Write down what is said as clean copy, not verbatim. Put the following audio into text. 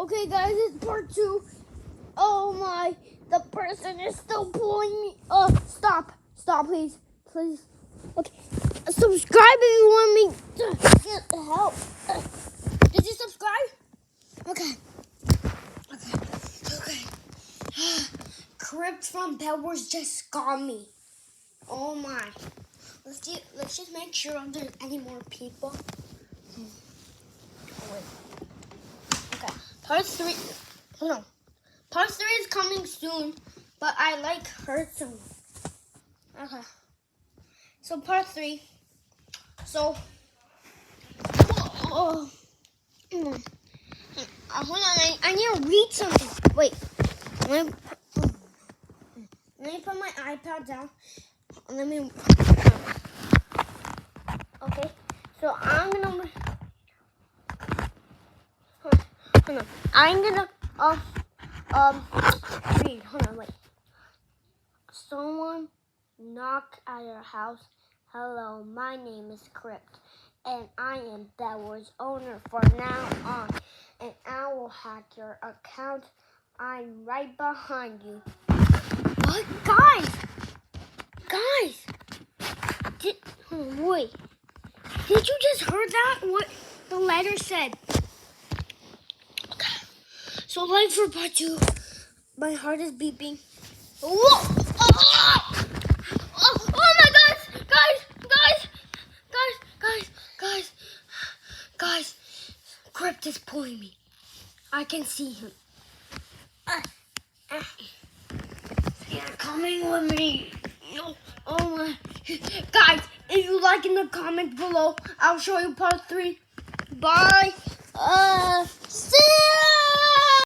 Okay, guys, it's part 2. Oh my, the person is still pulling me. Stop, please. Okay, subscribe if you want me to get help. Did you subscribe? Okay. Crypt from Bed Wars just got me. Oh my. Let's just make sure there's any more people. Oh, wait. Okay. Part 3. Hold on. Part 3 is coming soon, but I like her too. Okay. So part 3. So. Hold on. I need to read something. Wait. Let me put my iPad down. Let me. Okay. So I'm gonna. Hold on. I'm gonna read. Hold on. Wait. Someone knocked at your house. Hello, my name is Crypt, and I am Bed Wars owner for now on, and I will hack your account. I'm right behind you. What, guys? Wait. Did you just heard that? What the letter said? Okay. So like for part 2, my heart is beeping. Whoa! Oh my guys! Crypt is pulling me. I can see him. You're coming with me. Oh my. Guys, if you like in the comments below, I'll show you part 3. Bye. See ya.